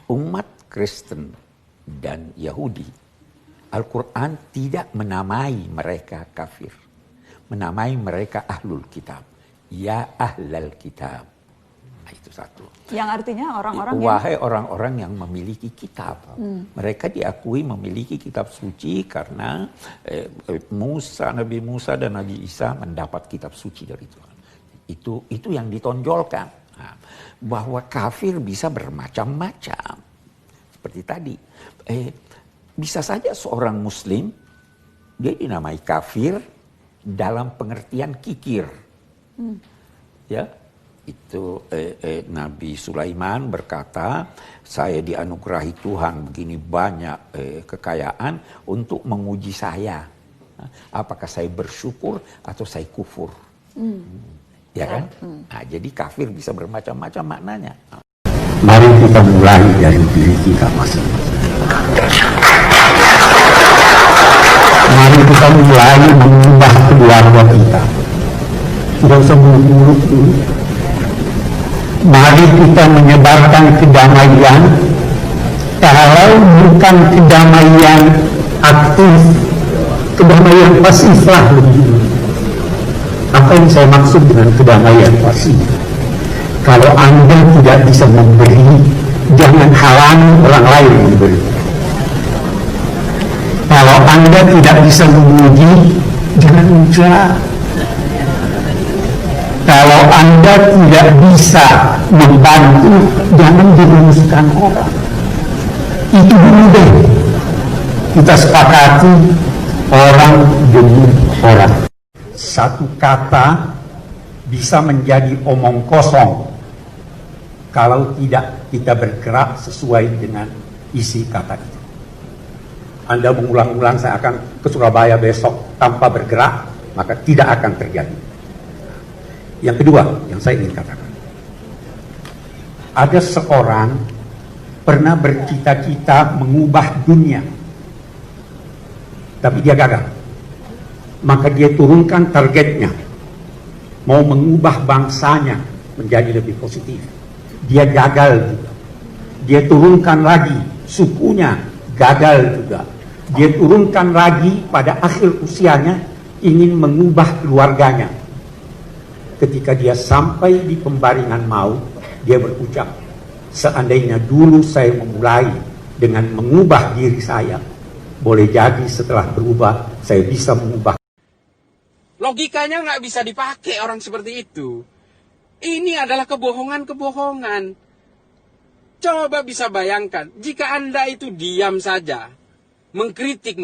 umat Kristen dan Yahudi, Al-Quran tidak menamai mereka kafir. Menamai mereka ahlul kitab. Ya ahlal kitab. Nah, itu satu. Yang artinya orang-orang wahai orang-orang yang memiliki kitab. Mereka diakui memiliki kitab suci karena Nabi Musa dan Nabi Isa mendapat kitab suci dari Tuhan. Itu yang ditonjolkan. Nah, bahwa kafir bisa bermacam-macam. Seperti tadi. Bisa saja seorang muslim dia dinamai kafir dalam pengertian kikir. Ya, itu Nabi Sulaiman berkata, saya dianugerahi Tuhan begini banyak kekayaan untuk menguji saya. Apakah saya bersyukur atau saya kufur? Ya kan? Nah, jadi kafir bisa bermacam-macam maknanya. Mari kita mulai dari diri kita masing-masing. Mari kita mulai mengubah keluarga kita. Tidak usah muluk-muluk dulu. Mari kita menyebarkan kedamaian. Kalau bukan kedamaian aktif, kedamaian pasif lah begitu. Apa yang saya maksud dengan kedamaian pasif? Kalau Anda tidak bisa memberi, jangan halangi orang lain memberi. Kalau Anda tidak bisa memuji, jangan ucap. Kalau Anda tidak bisa membantu, jangan dirumuskan orang. Itu dulu deh. Kita sepakati orang demi orang. Satu kata bisa menjadi omong kosong kalau tidak kita bergerak sesuai dengan isi kata itu. Anda mengulang-ulang saya akan ke Surabaya besok tanpa bergerak, maka tidak akan terjadi. Yang kedua yang saya ingin katakan, ada seorang pernah bercita-cita mengubah dunia, tapi dia gagal. Maka dia turunkan targetnya, mau mengubah bangsanya menjadi lebih positif. Dia gagal juga. Dia turunkan lagi sukunya, gagal juga. Dia turunkan lagi pada akhir usianya ingin mengubah keluarganya. Ketika dia sampai di pembaringan maut, dia berucap, seandainya dulu saya memulai dengan mengubah diri saya, boleh jadi setelah berubah saya bisa mengubah. Logikanya nggak bisa dipakai orang seperti itu. Ini adalah kebohongan-kebohongan. Coba bisa bayangkan, jika Anda itu diam saja, mengkritik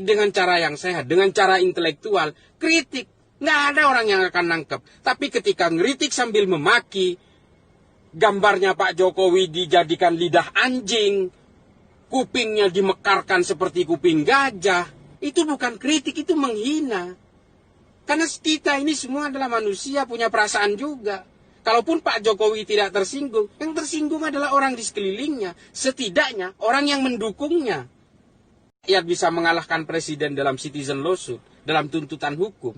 dengan cara yang sehat, dengan cara intelektual, kritik, nggak ada orang yang akan nangkep. Tapi ketika ngeritik sambil memaki, gambarnya Pak Jokowi dijadikan lidah anjing, kupingnya dimekarkan seperti kuping gajah, itu bukan kritik, itu menghina. Karena kita ini semua adalah manusia, punya perasaan juga. Kalaupun Pak Jokowi tidak tersinggung, yang tersinggung adalah orang di sekelilingnya. Setidaknya orang yang mendukungnya. Rakyat bisa mengalahkan presiden dalam citizen lawsuit, dalam tuntutan hukum.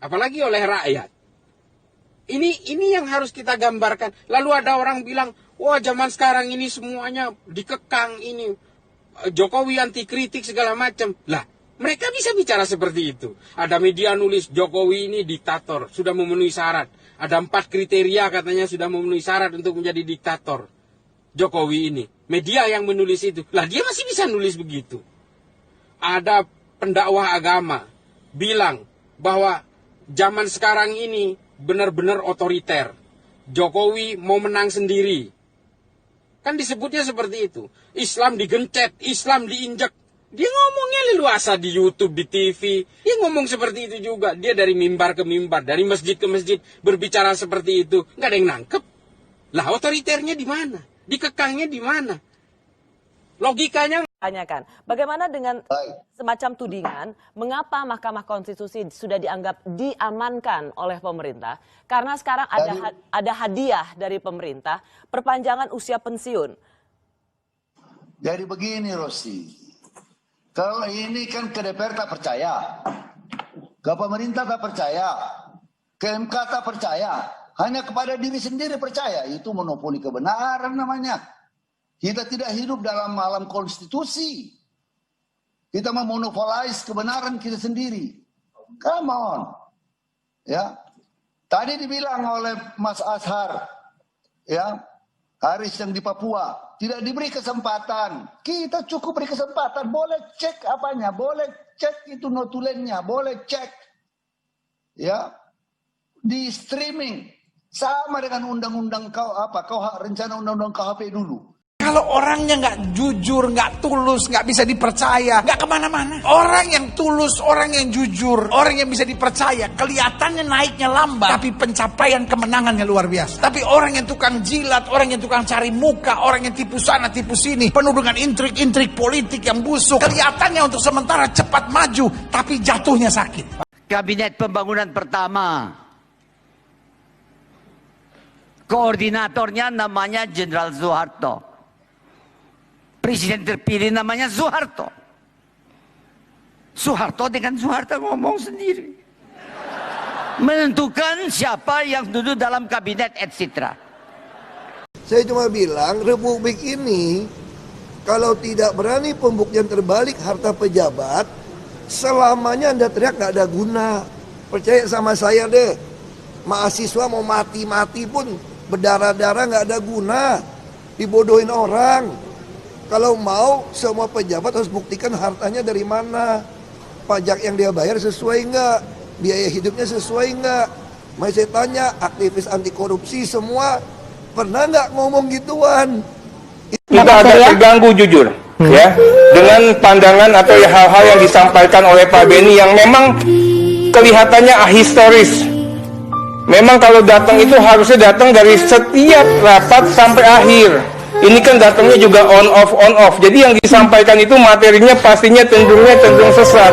Apalagi oleh rakyat. Ini yang harus kita gambarkan. Lalu ada orang bilang, wah zaman sekarang ini semuanya dikekang ini. Jokowi anti kritik segala macam. Lah, mereka bisa bicara seperti itu. Ada media nulis Jokowi ini diktator, sudah memenuhi syarat. Ada 4 kriteria katanya sudah memenuhi syarat untuk menjadi diktator. Jokowi ini. Media yang menulis itu. Lah dia masih bisa nulis begitu. Ada pendakwah agama bilang bahwa zaman sekarang ini benar-benar otoriter. Jokowi mau menang sendiri. Kan disebutnya seperti itu. Islam digencet, Islam diinjak. Dia ngomongnya leluasa di YouTube, di TV. Dia ngomong seperti itu juga. Dia dari mimbar ke mimbar, dari masjid ke masjid berbicara seperti itu. Nggak ada yang nangkep. Lah otoriternya di mana? Dikekangnya di mana? Logikanya tanyakan. Bagaimana dengan semacam tudingan, mengapa Mahkamah Konstitusi sudah dianggap diamankan oleh pemerintah? Karena sekarang ada hadiah dari pemerintah, perpanjangan usia pensiun. Jadi begini Rosi, kalau ini kan ke DPR tak percaya, ke pemerintah tak percaya, ke MK tak percaya, hanya kepada diri sendiri percaya, itu monopoli kebenaran namanya. Kita tidak hidup dalam alam konstitusi. Kita memonopolize kebenaran kita sendiri. Come on. Ya. Tadi dibilang oleh Mas Ashar, ya, Haris yang di Papua, tidak diberi kesempatan. Kita cukup beri kesempatan. Boleh cek apanya, boleh cek itu notulennya, boleh cek. Ya. Di streaming sama dengan undang-undang rencana undang-undang KHP dulu. Kalau orangnya nggak jujur, nggak tulus, nggak bisa dipercaya, nggak kemana-mana. Orang yang tulus, orang yang jujur, orang yang bisa dipercaya, kelihatannya naiknya lambat, tapi pencapaian kemenangannya luar biasa. Tapi orang yang tukang jilat, orang yang tukang cari muka, orang yang tipu sana, tipu sini, penuh dengan intrik-intrik politik yang busuk, kelihatannya untuk sementara cepat maju, tapi jatuhnya sakit. Kabinet pembangunan pertama, koordinatornya namanya Jenderal Soeharto. Presiden terpilih namanya Soeharto. Soeharto dengan Soeharto ngomong sendiri. Menentukan siapa yang duduk dalam kabinet, etc. Saya cuma bilang, Republik ini kalau tidak berani pembuktian terbalik harta pejabat, selamanya Anda teriak nggak ada guna. Percaya sama saya deh, mahasiswa mau mati-mati pun berdarah-darah nggak ada guna, dibodohin orang. Kalau mau, semua pejabat harus buktikan hartanya dari mana, pajak yang dia bayar sesuai nggak, biaya hidupnya sesuai nggak. Mari saya tanya, aktivis anti korupsi semua pernah nggak ngomong gituan? Kita agak terganggu jujur, ya, dengan pandangan atau hal-hal yang disampaikan oleh Pak Beni yang memang kelihatannya ahistoris. Memang kalau datang itu harusnya datang dari setiap rapat sampai akhir. Ini kan datangnya juga on off. Jadi yang disampaikan itu materinya pastinya cenderung sesat,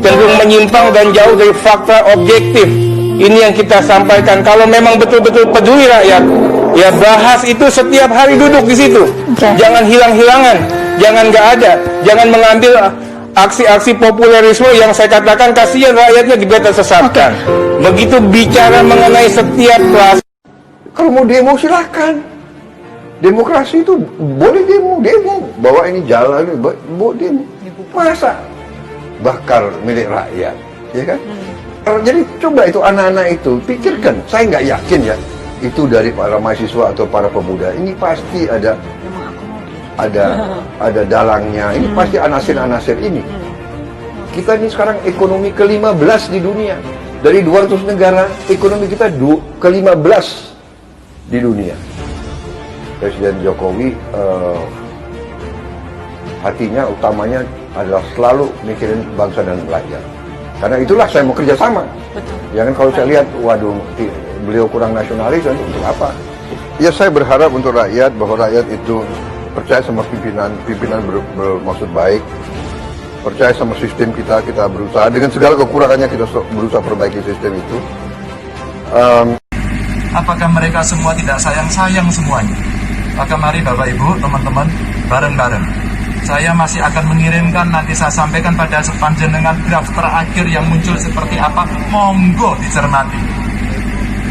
cenderung menyimpang dan jauh dari fakta objektif. Ini yang kita sampaikan. Kalau memang betul-betul peduli rakyat, ya bahas itu setiap hari, duduk di situ. Jangan hilang-hilangan, jangan nggak ada, jangan mengambil aksi-aksi populerisme yang saya katakan kasihan rakyatnya juga tersesatkan. Begitu bicara mengenai setiap kelas. Kalau mau demo silahkan. Demokrasi itu boleh demo, bawa ini jalan, bawa demo. Masa bakar milik rakyat, ya kan? Jadi coba itu anak-anak itu pikirkan. Saya nggak yakin ya itu dari para mahasiswa atau para pemuda. Ini pasti ada dalangnya. Ini pasti anasir-anasir ini. Kita ini sekarang ekonomi ke-15 di dunia. Dari 200 negara, ekonomi kita ke-15 di dunia. Presiden Jokowi hatinya utamanya adalah selalu mikirin bangsa dan rakyat. Karena itulah saya mau kerjasama. Ya kan, kalau saya lihat, waduh, beliau kurang nasionalis, untuk apa? Ya saya berharap untuk rakyat, bahwa rakyat itu percaya sama pimpinan bermaksud baik, percaya sama sistem kita berusaha dengan segala kekurangannya, kita berusaha perbaiki sistem itu. Apakah mereka semua tidak sayang semuanya? Maka mari Bapak Ibu, teman-teman, bareng-bareng. Saya masih akan mengirimkan, nanti saya sampaikan pada panjenengan draft terakhir yang muncul seperti apa. Monggo dicermati.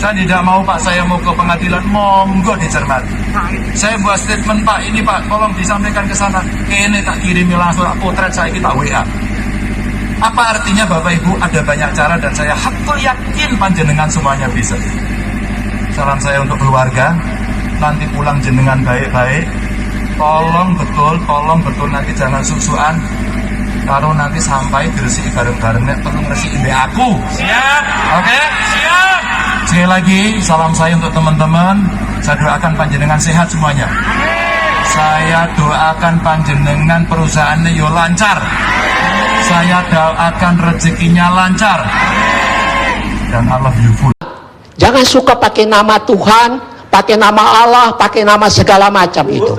Saya tidak mau Pak, saya mau ke pengadilan, monggo dicermati. Saya buat statement Pak, ini Pak, tolong disampaikan ke sana. Ini tak kirimi langsung potret saya, kita WA. Apa artinya Bapak Ibu? Ada banyak cara dan saya yakin panjenengan semuanya bisa. Salam saya untuk keluarga. Nanti pulang jenengan baik-baik, tolong betul nanti jangan susuan. Kalau nanti sampai diresiki bareng-barengnya, perlu ngeresiin aku. Siap? Oke? Siap? Sekali lagi, salam saya untuk teman-teman. Saya doakan panjenengan sehat semuanya. Saya doakan panjenengan perusahaannya yo lancar. Saya doakan rezekinya lancar. Dan I love you full. Jangan suka pakai nama Tuhan, pakai nama Allah, pakai nama segala macam itu.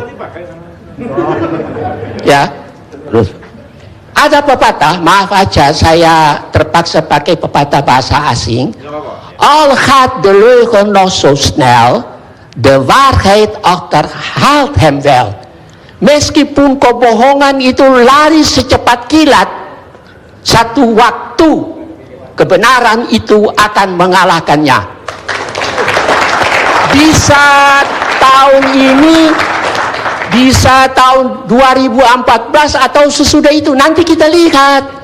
Ya. Terus ada pepatah, maaf aja saya terpaksa pakai pepatah bahasa asing. Al gaat de leugen nog zo snel, de waarheid achterhaalt hem wel. Meskipun kebohongan itu lari secepat kilat, satu waktu kebenaran itu akan mengalahkannya. Bisa tahun ini Bisa tahun 2014 atau sesudah itu, nanti kita lihat.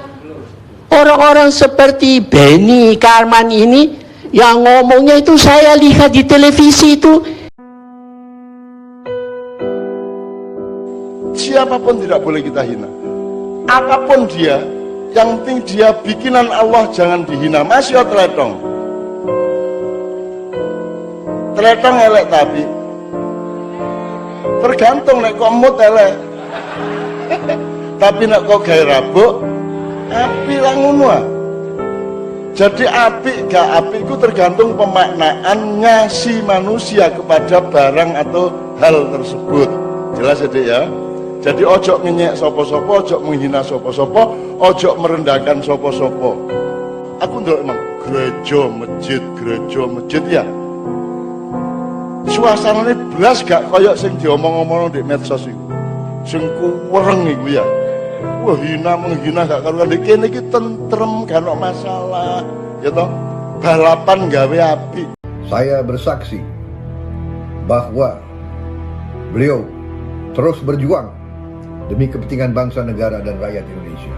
Orang-orang seperti Benny Karman ini yang ngomongnya itu saya lihat di televisi itu. Siapapun tidak boleh kita hina. Apapun dia, yang penting dia bikinan Allah, jangan dihina. Masih teletong. Teletong elek tapi tergantung nek kok mood elek. Tapi nek kok gawe rabuk, api lah ngono. Jadi api gak api itu tergantung pemaknaannya si manusia kepada barang atau hal tersebut. Jelas ya, Dek, ya? Jadi ojo ngenyek sopo-sopo, ojo menghina sopo-sopo, ojo merendahkan sopo-sopo. Aku ndelok emang gereja masjid ya. Suasananya belas gak koyok sing diomong-omong di medsos itu. Sing kuwereng iku ya. Wah, hina menghina gak karuan. Di kene iki tentrem, gak ono masalah. Ya toh, balapan gawe api. Saya bersaksi bahwa beliau terus berjuang demi kepentingan bangsa, negara, dan rakyat Indonesia.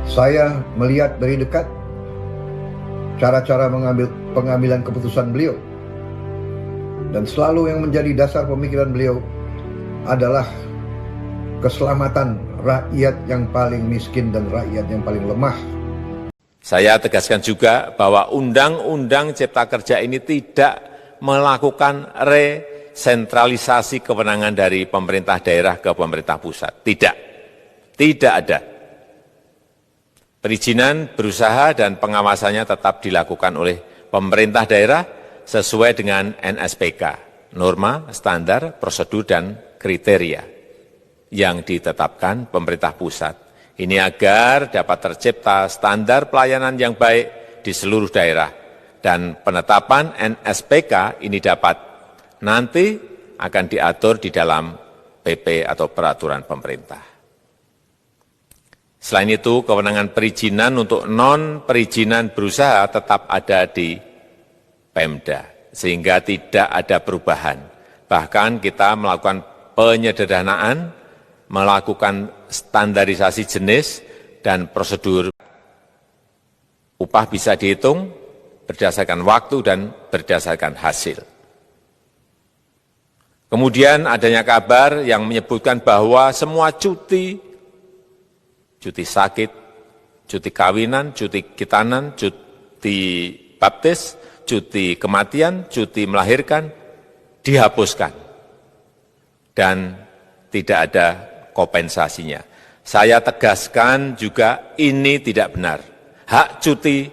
Saya melihat dari dekat cara-cara pengambilan keputusan beliau. Dan selalu yang menjadi dasar pemikiran beliau adalah keselamatan rakyat yang paling miskin dan rakyat yang paling lemah. Saya tegaskan juga bahwa Undang-Undang Cipta Kerja ini tidak melakukan resentralisasi kewenangan dari pemerintah daerah ke pemerintah pusat. Tidak ada. Perizinan berusaha dan pengawasannya tetap dilakukan oleh pemerintah daerah sesuai dengan NSPK, norma, standar, prosedur, dan kriteria yang ditetapkan pemerintah pusat. Ini agar dapat tercipta standar pelayanan yang baik di seluruh daerah. Dan penetapan NSPK ini nanti akan diatur di dalam PP atau peraturan pemerintah. Selain itu, kewenangan perizinan untuk non-perizinan berusaha tetap ada di Pemda, sehingga tidak ada perubahan. Bahkan kita melakukan penyederhanaan, melakukan standarisasi jenis dan prosedur. Upah bisa dihitung berdasarkan waktu dan berdasarkan hasil. Kemudian adanya kabar yang menyebutkan bahwa semua cuti sakit, cuti kawinan, cuti khitanan, cuti baptis, cuti kematian, cuti melahirkan, dihapuskan. Dan tidak ada kompensasinya. Saya tegaskan juga ini tidak benar. Hak cuti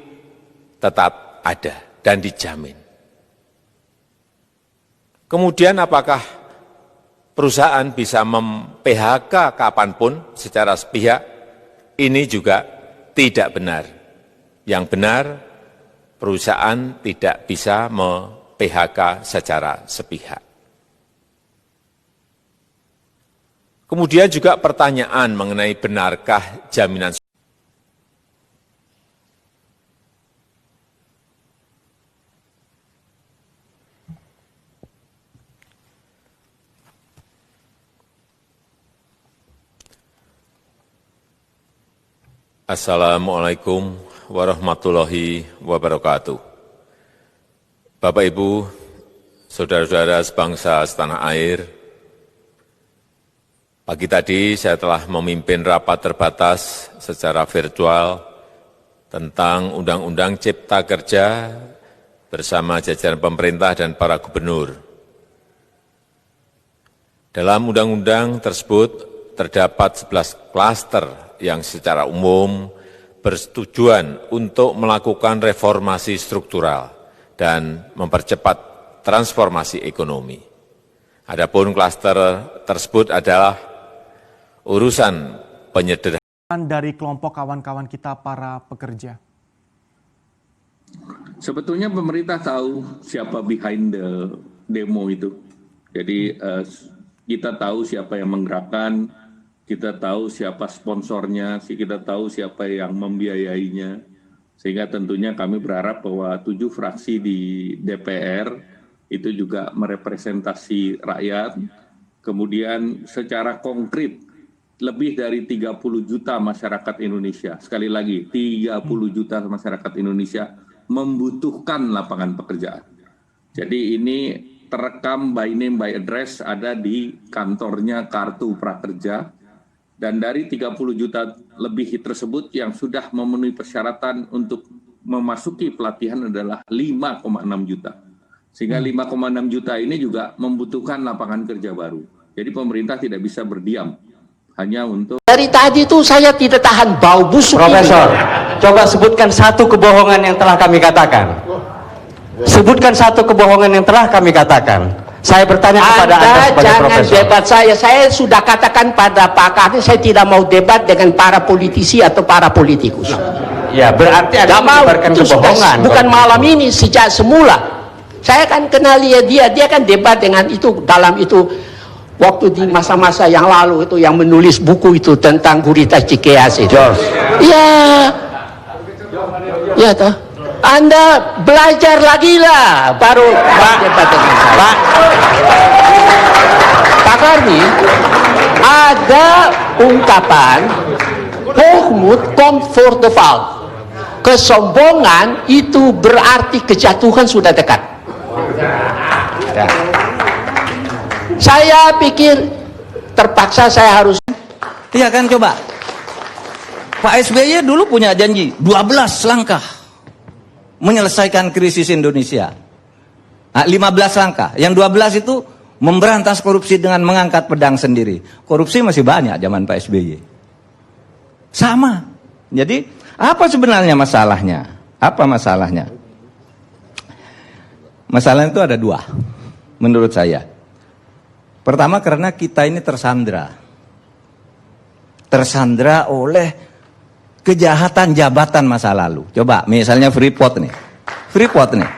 tetap ada dan dijamin. Kemudian apakah perusahaan bisa mem-PHK kapanpun secara sepihak? Ini juga tidak benar. Yang benar, perusahaan tidak bisa me-PHK secara sepihak. Kemudian juga pertanyaan mengenai benarkah jaminan Assalamualaikum warahmatullahi wabarakatuh. Bapak, Ibu, saudara-saudara sebangsa setanah air, pagi tadi saya telah memimpin rapat terbatas secara virtual tentang Undang-Undang Cipta Kerja bersama jajaran pemerintah dan para gubernur. Dalam undang-undang tersebut terdapat 11 klaster yang secara umum bertujuan untuk melakukan reformasi struktural dan mempercepat transformasi ekonomi. Adapun klaster tersebut adalah urusan penyederhanaan dari kelompok kawan-kawan kita para pekerja. Sebetulnya pemerintah tahu siapa behind the demo itu. Jadi kita tahu siapa yang menggerakkan, kita tahu siapa sponsornya, kita tahu siapa yang membiayainya. Sehingga tentunya kami berharap bahwa 7 fraksi di DPR itu juga merepresentasi rakyat, kemudian secara konkret lebih dari 30 juta masyarakat Indonesia, sekali lagi 30 juta masyarakat Indonesia membutuhkan lapangan pekerjaan. Jadi ini terekam by name by address, ada di kantornya Kartu Prakerja, dan dari 30 juta lebih tersebut yang sudah memenuhi persyaratan untuk memasuki pelatihan adalah 5,6 juta. Sehingga 5,6 juta ini juga membutuhkan lapangan kerja baru. Jadi pemerintah tidak bisa berdiam hanya untuk... Dari tadi itu saya tidak tahan bau busuk. Profesor, coba sebutkan satu kebohongan yang telah kami katakan. Sebutkan satu kebohongan yang telah kami katakan. Saya bertanya kepada Anda sebagai jangan profesor. Debat saya sudah katakan pada Pak Karni, saya tidak mau debat dengan para politisi atau para politikus. Ya, berarti Anda menyebarkan kebohongan. Bukan malam ini, sejak semula. Saya kan kenal dia kan debat dengan itu, dalam itu, waktu di masa-masa yang lalu itu, yang menulis buku itu tentang gurita Cikeas itu. Iya. Iya toh. Anda belajar lagi lah, baru debat dengan saya. Pak Karni, ada ungkapan hoogmoed komt voor de val. Kesombongan itu berarti kejatuhan sudah dekat. Ya. Saya pikir terpaksa saya harus. Iya kan, coba Pak SBY dulu punya janji 12 langkah menyelesaikan krisis Indonesia. Nah, 15 langkah. Yang 12 itu memberantas korupsi dengan mengangkat pedang sendiri. Korupsi masih banyak zaman Pak SBY. Sama. Jadi, apa sebenarnya masalahnya? Apa masalahnya? Masalah itu ada dua, menurut saya. Pertama, karena kita ini tersandra. Tersandra oleh kejahatan jabatan masa lalu. Coba misalnya Freeport nih. Freeport nih.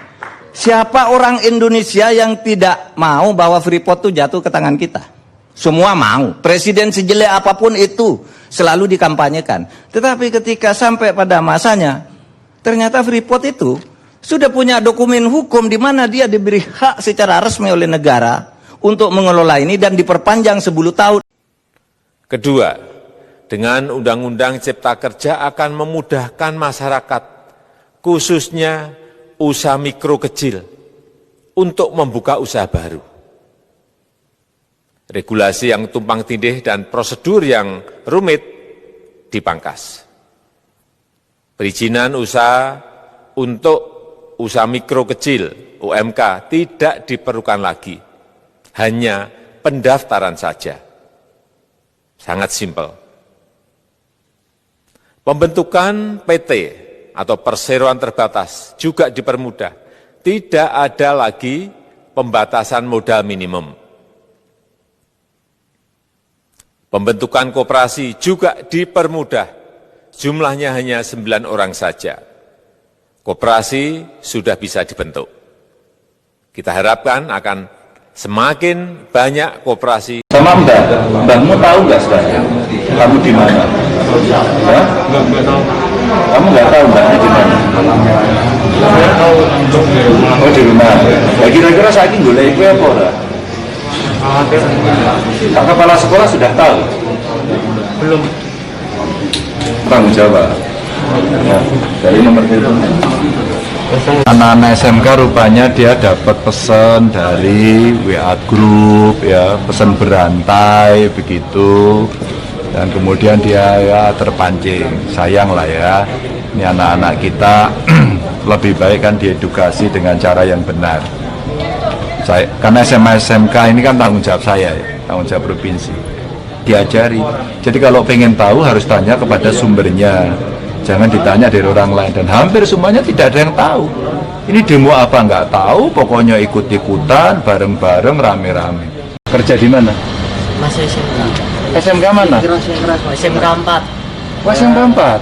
Siapa orang Indonesia yang tidak mau bahwa Freeport itu jatuh ke tangan kita? Semua mau. Presiden sejelek apapun itu selalu dikampanyekan. Tetapi ketika sampai pada masanya, ternyata Freeport itu sudah punya dokumen hukum di mana dia diberi hak secara resmi oleh negara untuk mengelola ini dan diperpanjang 10 tahun. Kedua, dengan Undang-Undang Cipta Kerja akan memudahkan masyarakat, khususnya usaha mikro kecil, untuk membuka usaha baru. Regulasi yang tumpang tindih dan prosedur yang rumit dipangkas. Perizinan usaha untuk usaha mikro kecil, UMK, tidak diperlukan lagi. Hanya pendaftaran saja. Sangat simpel. Pembentukan PT atau perseroan terbatas juga dipermudah. Tidak ada lagi pembatasan modal minimum. Pembentukan koperasi juga dipermudah. Jumlahnya hanya 9 orang saja. Koperasi sudah bisa dibentuk. Kita harapkan akan semakin banyak koperasi. Sama mbahmu tahu nggak sekarang? Kamu di mana? Ya? Kamu nggak tahu mbahnya di mana? Oh di rumah. Ya kira-kira saya ini boleh ikut apa ora? Pak Kepala Sekolah sudah tahu? Belum. Tanggung jawab. Ya, dari nomor telepon. Anak-anak SMK rupanya dia dapat pesan dari WA Group, ya, pesan berantai begitu, dan kemudian dia ya terpancing. Sayang lah ya, ini anak-anak kita lebih baik kan diedukasi dengan cara yang benar. Karena SMA SMK ini kan tanggung jawab saya, ya, tanggung jawab provinsi, diajari. Jadi kalau pengen tahu harus tanya kepada sumbernya. Jangan ditanya dari orang lain, dan hampir semuanya tidak ada yang tahu. Ini demo apa nggak tahu, pokoknya ikut-ikutan, bareng-bareng, rame-rame. Kerja di mana? Masih SMK. SMK mana? SMK 4. Oh, SMK 4?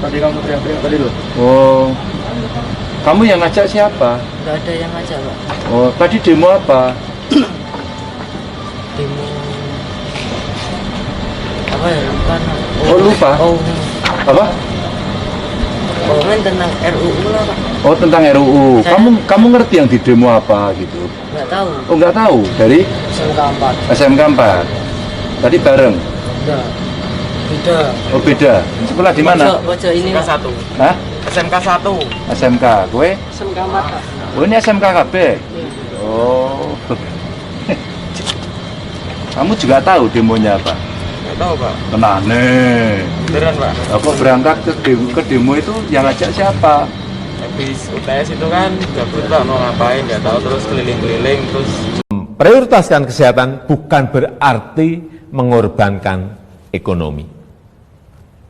Tadi kamu teriak-teriak tadi loh. Oh, kamu yang ngajak siapa? Nggak ada yang ngajak, Pak. Oh, tadi demo apa? Demo apa ya? Lupa. Oh, lupa? Oh. Apa? komen tentang RUU lah Pak. Oh, tentang RUU. Kamu ngerti yang di demo apa gitu? Nggak tahu. Oh, nggak tahu. Dari SMK 4. SMK 4. Tadi bareng. Enggak. Beda. Oh, beda. Sekolah di mana? Pojok ini. SMK 1. Hah? SMK 1. SMK. Kowe? SMK 4 Pak. Oh, ini SMK KB. Oh. Kamu juga tahu demonya apa? Nggak tahu Pak. Tenang nih. Beneran Pak. Kok berangkat ke demo itu yang ngajak siapa? Habis UTS itu kan gabut Pak, mau ngapain nggak tahu, terus keliling-keliling terus. Prioritaskan kesehatan bukan berarti mengorbankan ekonomi.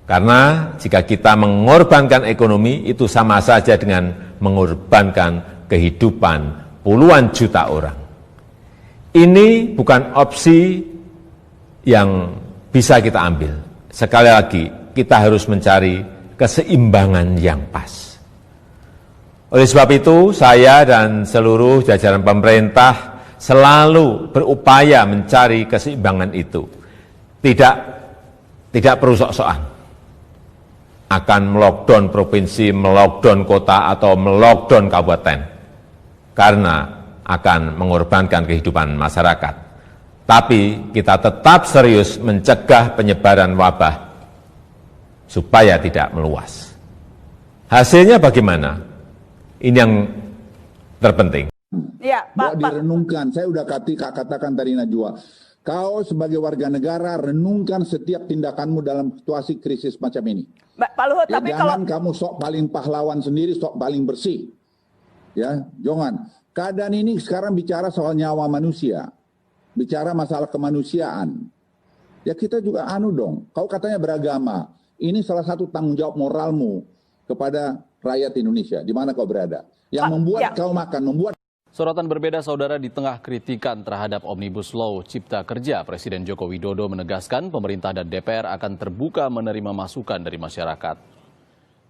Karena jika kita mengorbankan ekonomi itu sama saja dengan mengorbankan kehidupan puluhan juta orang. Ini bukan opsi yang bisa kita ambil. Sekali lagi, kita harus mencari keseimbangan yang pas. Oleh sebab itu, saya dan seluruh jajaran pemerintah selalu berupaya mencari keseimbangan itu. Tidak perlu sok-sokan akan melockdown provinsi, melockdown kota, atau melockdown kabupaten, karena akan mengorbankan kehidupan masyarakat. Tapi kita tetap serius mencegah penyebaran wabah supaya tidak meluas. Hasilnya bagaimana? Ini yang terpenting. Ya, Pak. Direnungkan, saya udah katakan tadi Najwa, kau sebagai warga negara renungkan setiap tindakanmu dalam situasi krisis macam ini. Pak Luhut, ya, tapi jangan kamu sok paling pahlawan sendiri, sok paling bersih. Ya, jangan. Keadaan ini sekarang bicara soal nyawa manusia, bicara masalah kemanusiaan. Ya kita juga dong. Kau katanya beragama. Ini salah satu tanggung jawab moralmu kepada rakyat Indonesia, di mana kau berada. Yang membuat kau makan, membuat... Sorotan berbeda saudara di tengah kritikan terhadap Omnibus Law Cipta Kerja, Presiden Joko Widodo menegaskan pemerintah dan DPR akan terbuka menerima masukan dari masyarakat.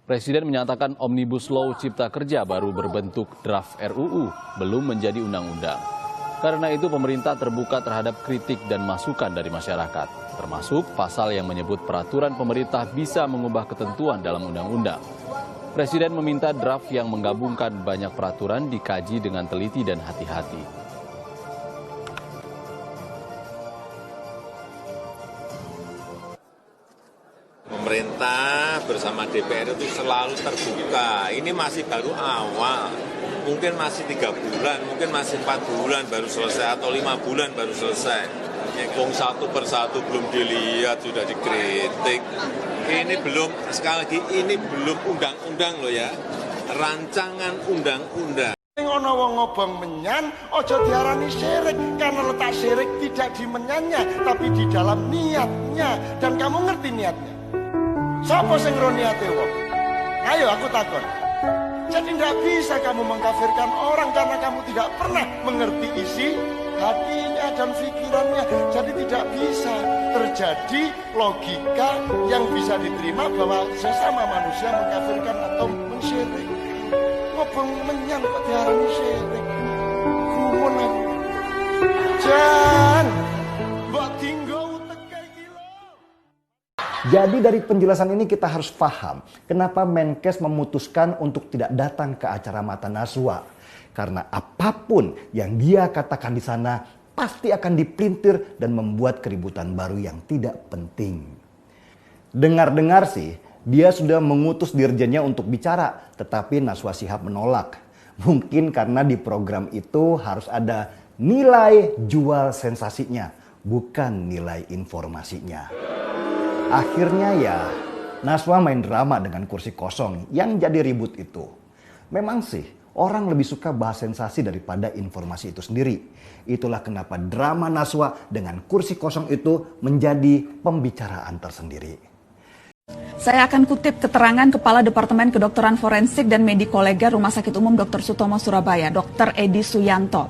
Presiden menyatakan Omnibus Law Cipta Kerja baru berbentuk draft RUU, belum menjadi undang-undang. Karena itu pemerintah terbuka terhadap kritik dan masukan dari masyarakat, termasuk pasal yang menyebut peraturan pemerintah bisa mengubah ketentuan dalam undang-undang. Presiden meminta draft yang menggabungkan banyak peraturan dikaji dengan teliti dan hati-hati. Pemerintah bersama DPR itu selalu terbuka. Ini masih baru awal. Mungkin masih 3 bulan, mungkin masih 4 bulan baru selesai, atau 5 bulan baru selesai. Ngomong satu persatu belum dilihat, sudah dikritik. Ini belum, sekali lagi, ini belum undang-undang loh ya. Rancangan undang-undang. Ngono wong ngobong menyan, ojo diarani syirik, karena letak syirik tidak di menyannya, tapi di dalam niatnya. Dan kamu ngerti niatnya. Siapa sing ngro niate wong? Ayo aku takon. Jadi tidak bisa kamu mengkafirkan orang karena kamu tidak pernah mengerti isi hatinya dan pikirannya. Jadi tidak bisa terjadi logika yang bisa diterima bahwa sesama manusia mengkafirkan atau mensyirik. Ngobong menyan kok diarani syirik. Gumun aku. Jan, mbok tinggal tekai gila. Jadi dari penjelasan ini kita harus paham kenapa Menkes memutuskan untuk tidak datang ke acara Mata Najwa. Karena apapun yang dia katakan di sana pasti akan dipelintir dan membuat keributan baru yang tidak penting. Dengar-dengar sih, dia sudah mengutus dirjennya untuk bicara, tetapi Najwa Shihab menolak. Mungkin karena di program itu harus ada nilai jual sensasinya, bukan nilai informasinya. Akhirnya ya, Najwa main drama dengan kursi kosong yang jadi ribut itu. Memang sih, orang lebih suka bahas sensasi daripada informasi itu sendiri. Itulah kenapa drama Najwa dengan kursi kosong itu menjadi pembicaraan tersendiri. Saya akan kutip keterangan Kepala Departemen Kedokteran Forensik dan Medikoleger Rumah Sakit Umum Dr. Sutomo Surabaya, Dr. Edi Suyanto.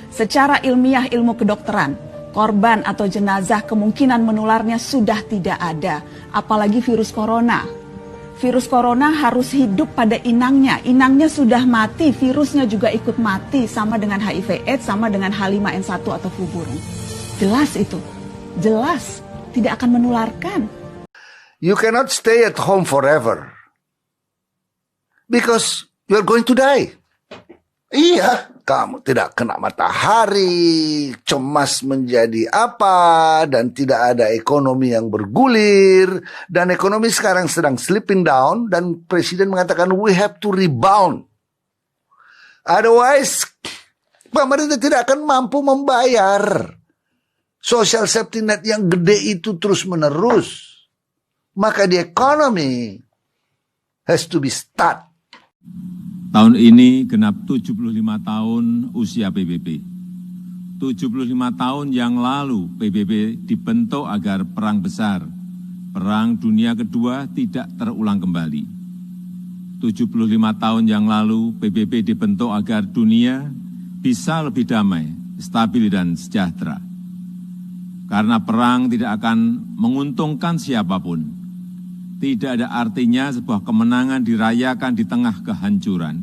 Secara ilmiah ilmu kedokteran, korban atau jenazah kemungkinan menularnya sudah tidak ada, apalagi virus corona. Virus corona harus hidup pada inangnya. Inangnya sudah mati, virusnya juga ikut mati, sama dengan HIV/AIDS, sama dengan H5N1 atau flu burung. Jelas itu, jelas tidak akan menularkan. You cannot stay at home forever. because you're going to die. Iya, kamu tidak kena matahari, cemas menjadi apa, dan tidak ada ekonomi yang bergulir, dan ekonomi sekarang sedang slipping down, dan Presiden mengatakan we have to rebound. Otherwise, pemerintah tidak akan mampu membayar social safety net yang gede itu terus menerus. Maka the economy has to be start. Tahun ini genap 75 tahun usia PBB. 75 tahun yang lalu PBB dibentuk agar perang besar, Perang Dunia Kedua tidak terulang kembali. 75 tahun yang lalu PBB dibentuk agar dunia bisa lebih damai, stabil dan sejahtera. Karena perang tidak akan menguntungkan siapapun. Tidak ada artinya sebuah kemenangan dirayakan di tengah kehancuran.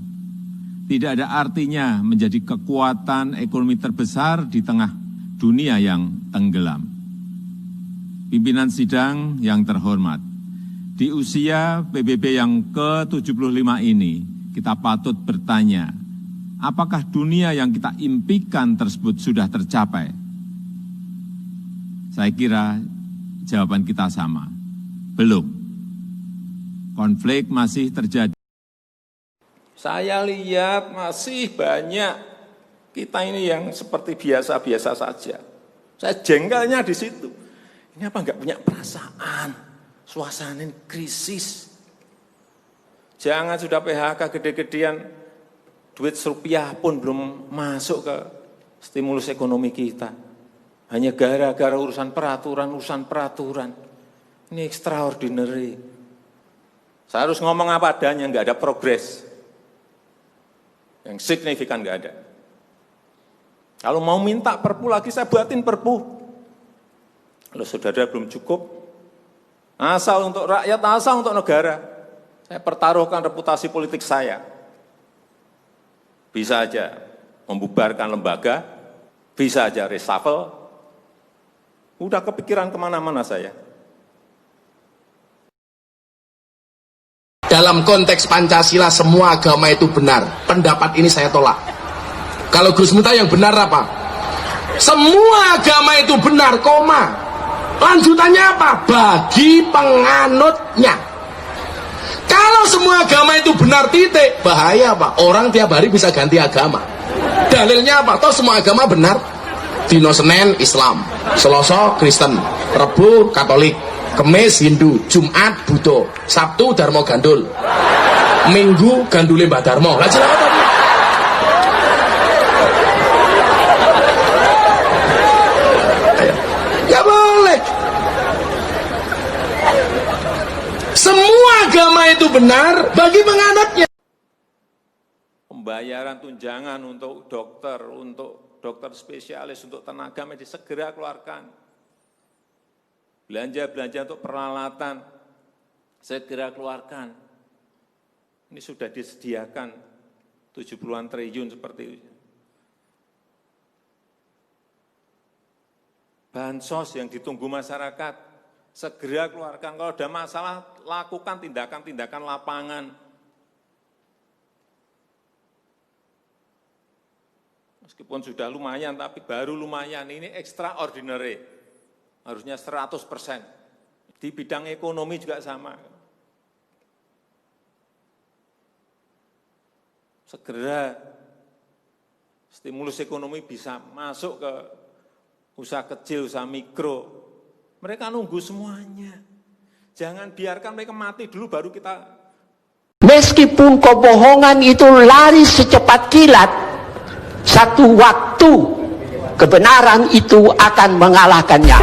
Tidak ada artinya menjadi kekuatan ekonomi terbesar di tengah dunia yang tenggelam. Pimpinan sidang yang terhormat, di usia PBB yang ke-75 ini, kita patut bertanya, apakah dunia yang kita impikan tersebut sudah tercapai? Saya kira jawaban kita sama, belum. Konflik masih terjadi. Saya lihat masih banyak kita ini yang seperti biasa-biasa saja. Saya jengkelnya di situ. Ini apa enggak punya perasaan? Suasana krisis. Jangan sudah PHK gede-gedean, duit rupiah pun belum masuk ke stimulus ekonomi kita. Hanya gara-gara urusan peraturan. Ini extraordinary. Saya harus ngomong apa adanya, nggak ada progres. Yang signifikan nggak ada. Kalau mau minta perpu lagi, saya buatin perpu. Kalau saudara belum cukup, asal untuk rakyat, asal untuk negara. Saya pertaruhkan reputasi politik saya. Bisa aja membubarkan lembaga, bisa aja reshuffle. Udah kepikiran kemana-mana saya. Dalam konteks Pancasila semua agama itu benar. Pendapat ini saya tolak. Kalau Gus Miftah yang benar apa? Semua agama itu benar, koma. Lanjutannya apa? Bagi penganutnya. Kalau semua agama itu benar, titik. Bahaya Pak, orang tiap hari bisa ganti agama. Dalilnya apa? Toh semua agama benar. Dino Senin Islam, Selasa Kristen, Rebu Katolik, Kemis Hindu, Jumat Buddha, Sabtu Darmo Gandul, Minggu Gandule Mbak Darmo. Lah jelas apa? Ya boleh. Semua agama itu benar bagi penganutnya. Pembayaran tunjangan untuk dokter spesialis, untuk tenaga medis segera keluarkan. Belanja-belanja untuk peralatan, segera keluarkan. Ini sudah disediakan 70-an triliun seperti itu. Bansos yang ditunggu masyarakat, segera keluarkan. Kalau ada masalah, lakukan tindakan-tindakan lapangan. Meskipun sudah lumayan, tapi baru lumayan. Ini extraordinary. Harusnya 100%. Di bidang ekonomi juga sama. Segera stimulus ekonomi bisa masuk ke usaha kecil, usaha mikro. Mereka nunggu semuanya. Jangan biarkan mereka mati dulu baru kita. Meskipun kebohongan itu lari secepat kilat, satu waktu kebenaran itu akan mengalahkannya.